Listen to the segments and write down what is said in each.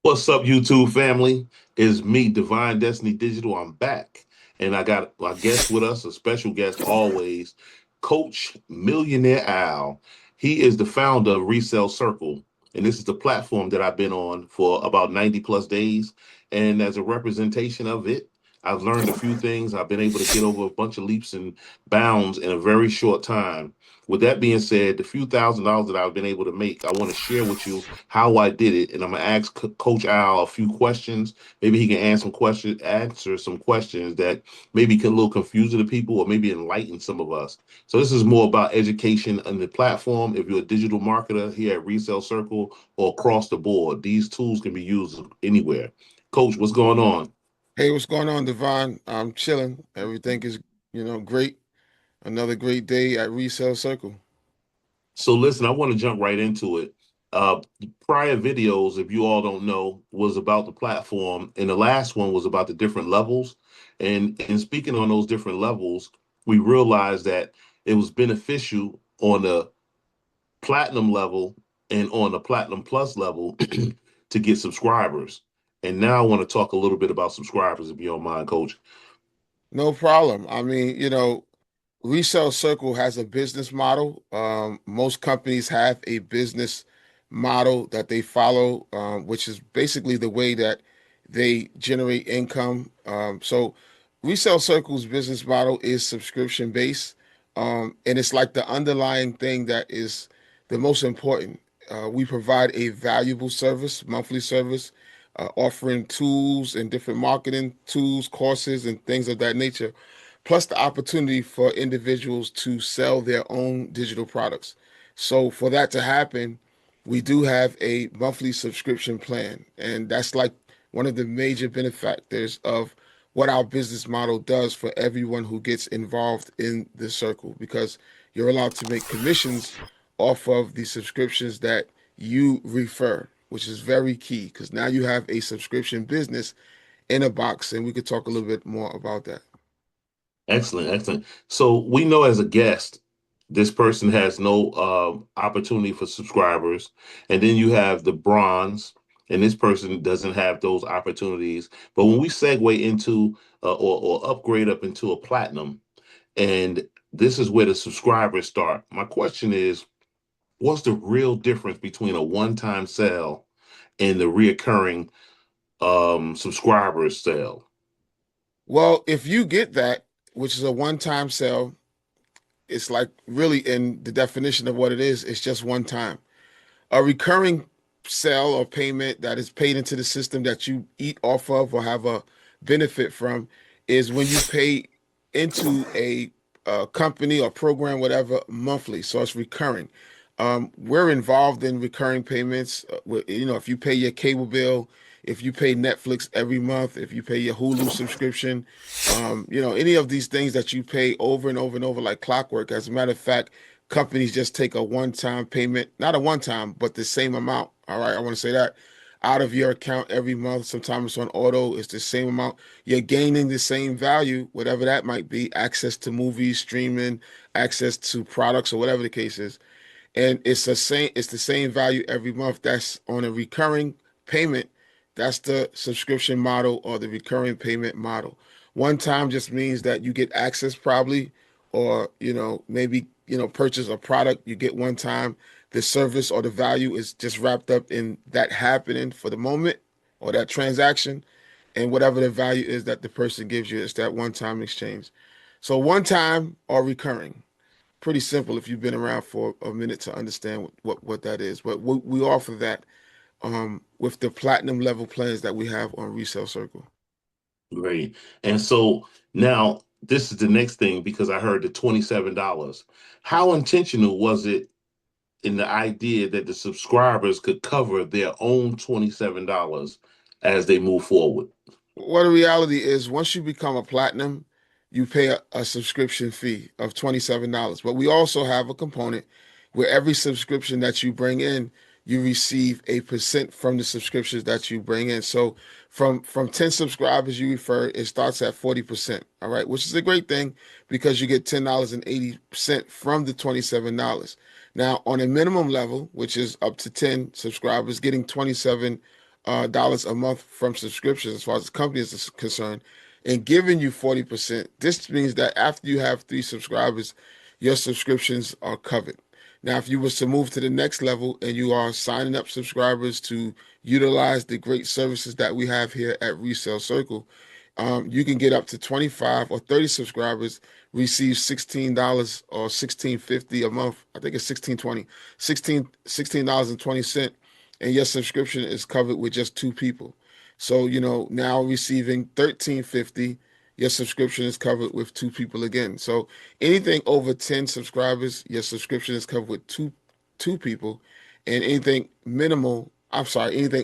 What's up, YouTube family? It's me, Divine Destiny Digital. I'm back, and I got a guest with us, a special guest always, Coach Millionaire Al. He is the founder of Resell Circle, and this is the platform that I've been on for about 90 plus days. And as a representation of it, I've learned a few things. I've been able to get over a bunch of leaps and bounds in a very short time. With that being said, the few $1,000s that I've been able to make, I want to share with you how I did it, and I'm gonna ask Coach Al a few questions. Maybe he can answer some questions that maybe can a little confusing to people, or maybe enlighten some of us. So this is more about education on the platform. If you're a digital marketer here at Resell Circle or across the board, these tools can be used anywhere. Coach, what's going on? Hey, what's going on, Devon? I'm chilling. Everything is, great. Another great day at Resell Circle. So listen, I want to jump right into it. Prior videos, if you all don't know, was about the platform, and the last one was about the different levels. And speaking on those different levels, we realized that it was beneficial on the platinum level and on the platinum plus level to get subscribers. And now I want to talk a little bit about subscribers, if you don't mind, Coach. No problem. Resell Circle has a business model. Most companies have a business model that they follow, which is basically the way that they generate income. So Resell Circle's business model is subscription based, and it's like the underlying thing that is the most important. We provide a valuable service, monthly service, offering tools and different marketing tools, courses, and things of that nature, plus the opportunity for individuals to sell their own digital products. So for that to happen, we do have a monthly subscription plan, and that's like one of the major benefactors of what our business model does for everyone who gets involved in the circle, because you're allowed to make commissions off of the subscriptions that you refer, which is very key because now you have a subscription business in a box, and we could talk a little bit more about that. Excellent, excellent. So we know as a guest, this person has no opportunity for subscribers, and then you have the bronze, and this person doesn't have those opportunities. But when we segue into or upgrade up into a platinum, and this is where the subscribers start. My question is, what's the real difference between a one-time sale and the reoccurring subscribers sale? Well, if you get that, which is a one-time sale, it's like really in the definition of what it is, it's just one time. A recurring sale or payment that is paid into the system that you eat off of or have a benefit from is when you pay into a company or program, whatever, monthly. So it's recurring. We're involved in recurring payments. If you pay your cable bill, if you pay Netflix every month, if you pay your Hulu subscription, any of these things that you pay over and over and over like clockwork. As a matter of fact, companies just take a one-time payment, not a one-time, but the same amount. All right, I want to say that out of your account every month. Sometimes it's on auto, it's the same amount. You're gaining the same value, whatever that might be, access to movies, streaming, access to products, or whatever the case is. And it's the same value every month. That's on a recurring payment. That's the subscription model or the recurring payment model. One time just means that you get access probably, or maybe purchase a product you get one time. The service or the value is just wrapped up in that happening for the moment or that transaction, and whatever the value is that the person gives you, it's that one time exchange. So one time or recurring, pretty simple if you've been around for a minute to understand what that is. But we offer that with the platinum level plans that we have on Resale Circle. Great. And so now this is the next thing because I heard the $27. How intentional was it in the idea that the subscribers could cover their own $27 as they move forward? What the reality is, once you become a platinum, you pay a subscription fee of $27. But we also have a component where every subscription that you bring in, you receive a percent from the subscriptions that you bring in. So from 10 subscribers you refer, it starts at 40%. All right, which is a great thing because you get $10.80 from the $27. Now, on a minimum level, which is up to 10 subscribers, getting 27 dollars a month from subscriptions as far as the company is concerned, and giving you 40%. This means that after you have three subscribers, your subscriptions are covered. Now, if you was to move to the next level and you are signing up subscribers to utilize the great services that we have here at Resell Circle, you can get up to 25 or 30 subscribers, receive $16 or 16.50 a month. I think it's 16.20, $16.20, and your subscription is covered with just two people. So, now receiving 13.50, your subscription is covered with two people again. So anything over 10 subscribers, your subscription is covered with two people. And anything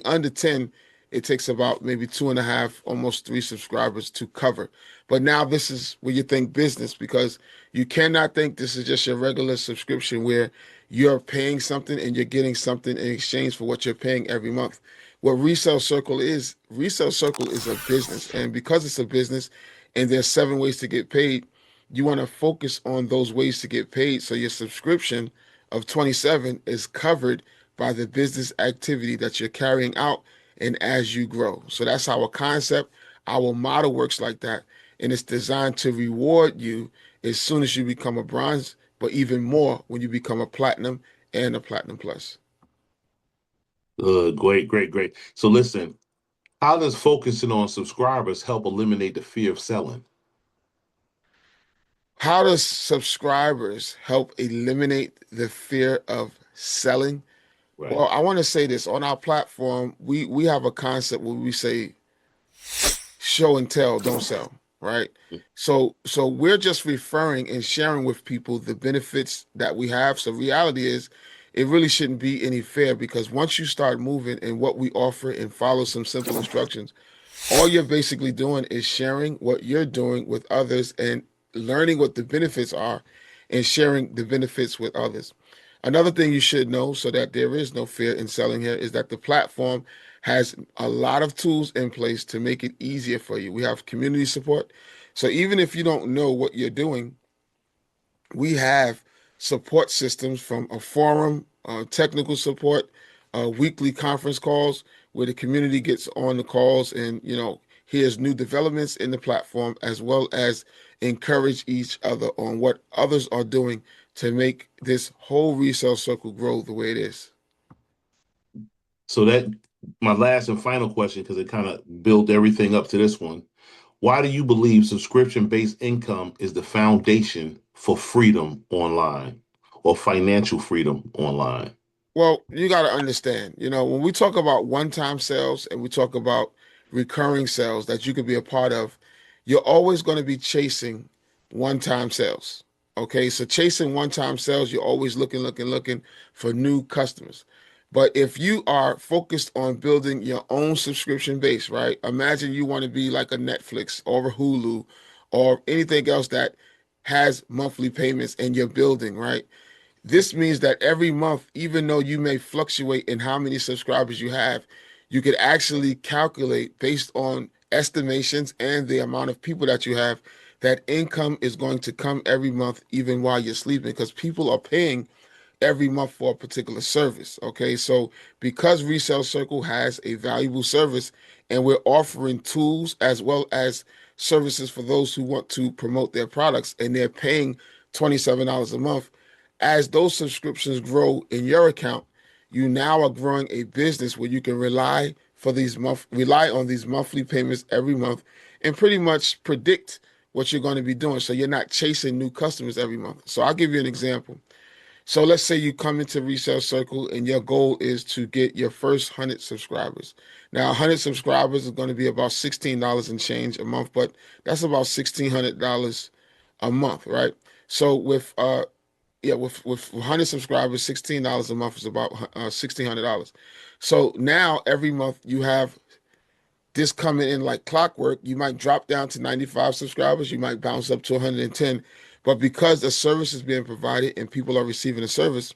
under 10, it takes about maybe two and a half, almost three subscribers to cover. But now this is where you think business, because you cannot think this is just your regular subscription where you're paying something and you're getting something in exchange for what you're paying every month. What Resell Circle is a business. And because it's a business and there's 7 ways to get paid, you want to focus on those ways to get paid. So your subscription of 27 is covered by the business activity that you're carrying out and as you grow. So that's our concept. Our model works like that. And it's designed to reward you as soon as you become a bronze, but even more when you become a platinum and a platinum plus. Great, great, great. So listen, how does focusing on subscribers help eliminate the fear of selling? How does subscribers help eliminate the fear of selling? Right. Well, I want to say this on our platform, we have a concept where we say show and tell, don't sell, right? So we're just referring and sharing with people the benefits that we have. So reality is it really shouldn't be any fear, because once you start moving in what we offer and follow some simple instructions, all you're basically doing is sharing what you're doing with others and learning what the benefits are and sharing the benefits with others. Another thing you should know, so that there is no fear in selling here, is that the platform has a lot of tools in place to make it easier for you. We have community support. So even if you don't know what you're doing, we have support systems from a forum, technical support, weekly conference calls where the community gets on the calls and hears new developments in the platform, as well as encourage each other on what others are doing to make this whole resale circle grow the way it is. So that my last and final question, because it kind of built everything up to this one. Why do you believe subscription-based income is the foundation for freedom online or financial freedom online? Well, you got to understand, when we talk about one-time sales and we talk about recurring sales that you could be a part of, you're always going to be chasing one-time sales. Okay, so chasing one-time sales, you're always looking for new customers. But if you are focused on building your own subscription base, right? Imagine you want to be like a Netflix or a Hulu or anything else that has monthly payments and you're building, right? This means that every month, even though you may fluctuate in how many subscribers you have, you could actually calculate based on estimations and the amount of people that you have, that income is going to come every month, even while you're sleeping, because people are paying every month for a particular service. Okay, so because Resell Circle has a valuable service and we're offering tools as well as services for those who want to promote their products and they're paying $27 a month, as those subscriptions grow in your account, you now are growing a business where you can rely on these monthly payments every month and pretty much predict what you're going to be doing. So you're not chasing new customers every month. So I'll give you an example. So let's say you come into Resell Circle and your goal is to get your first 100 subscribers. Now, 100 subscribers is going to be about $16 and change a month, but that's about $1,600 a month, right? So with 100 subscribers, $16 a month is about $1,600. So now every month you have this coming in like clockwork. You might drop down to 95 subscribers, you might bounce up to 110. But because the service is being provided and people are receiving the service,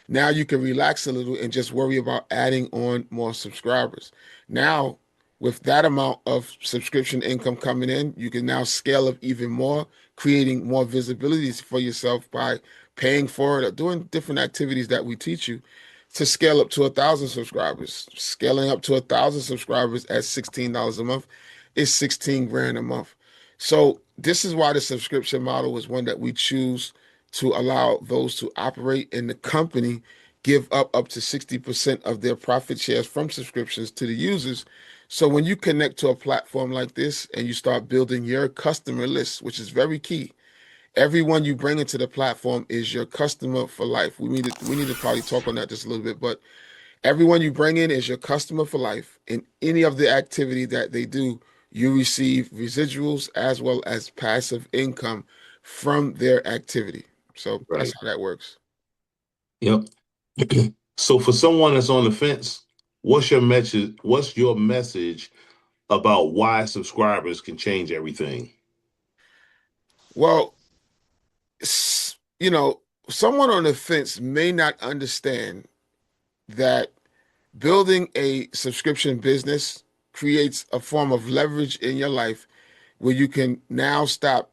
now you can relax a little and just worry about adding on more subscribers. Now, with that amount of subscription income coming in, you can now scale up even more, creating more visibility for yourself by paying for it or doing different activities that we teach you to scale up to 1,000 subscribers. Scaling up to 1,000 subscribers at $16 a month is 16 grand a month. So this is why the subscription model is one that we choose to allow those to operate in the company give up to 60% of their profit shares from subscriptions to the users. So when you connect to a platform like this and you start building your customer list, which is very key, everyone you bring into the platform is your customer for life. We need to probably talk on that just a little bit, but everyone you bring in is your customer for life. In any of the activity that they do, you receive residuals as well as passive income from their activity. So that's Right. how that works. Yep. So for someone that's on the fence, what's your message? What's your message about why subscribers can change everything? Well, someone on the fence may not understand that building a subscription business creates a form of leverage in your life where you can now stop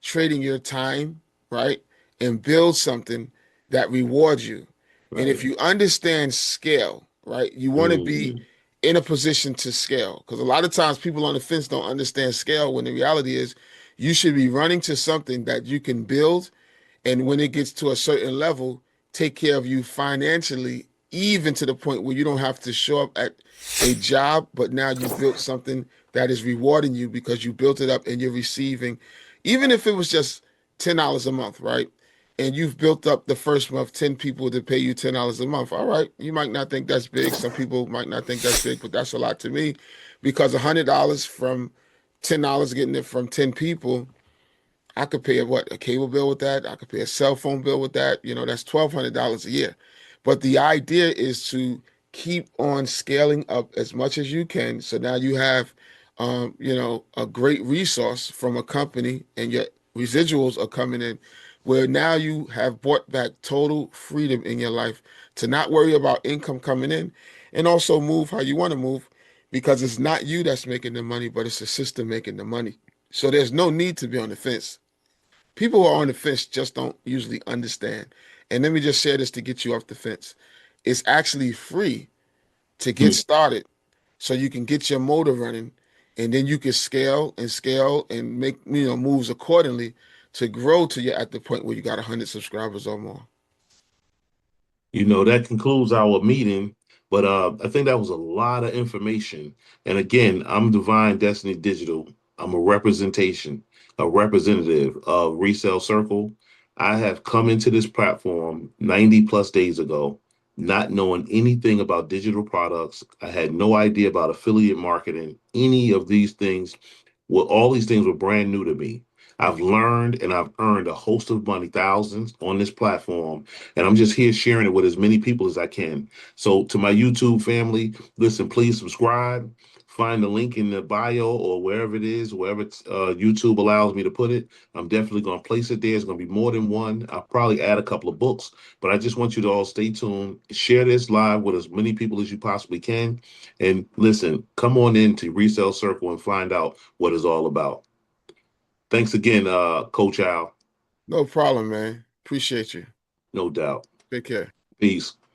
trading your time, right? And build something that rewards you. And if Right. you understand scale, right, you want to be Mhm. in a position to scale. Because a lot of times people on the fence don't understand scale when the reality is you should be running to something that you can build, and when it gets to a certain level, take care of you financially, even to the point where you don't have to show up at a job, but now you built something that is rewarding you because you built it up and you're receiving, even if it was just $10 a month, right? And you've built up the first month 10 people to pay you $10 a month. All right, you might not think that's big. Some people might not think that's big, but that's a lot to me because $100 from $10 getting it from 10 people, I could pay a cable bill with that. I could pay a cell phone bill with that. That's $1,200 a year. But the idea is to keep on scaling up as much as you can. So now you have, a great resource from a company, and your residuals are coming in, where now you have bought back total freedom in your life to not worry about income coming in, and also move how you want to move, because it's not you that's making the money, but it's the system making the money. So there's no need to be on the fence. People who are on the fence just don't usually understand. And let me just share this to get you off the fence. It's actually free to get started so you can get your motor running, and then you can scale and make moves accordingly to grow to you at the point where you got 100 subscribers or more. That concludes our meeting. But I think that was a lot of information. And again, I'm Divine Destiny Digital. I'm a representative of Resell Circle. I have come into this platform 90 plus days ago, not knowing anything about digital products. I had no idea about affiliate marketing, any of these things. Well, all these things were brand new to me. I've learned and I've earned a host of money, thousands on this platform, and I'm just here sharing it with as many people as I can. So, to my YouTube family, listen, please subscribe. Find the link in the bio or wherever it is, wherever YouTube allows me to put it. I'm definitely going to place it there. It's going to be more than one. I'll probably add a couple of books, but I just want you to all stay tuned. Share this live with as many people as you possibly can. And listen, come on in to Resell Circle and find out what it's all about. Thanks again, Coach Al. No problem, man. Appreciate you. No doubt. Take care. Peace.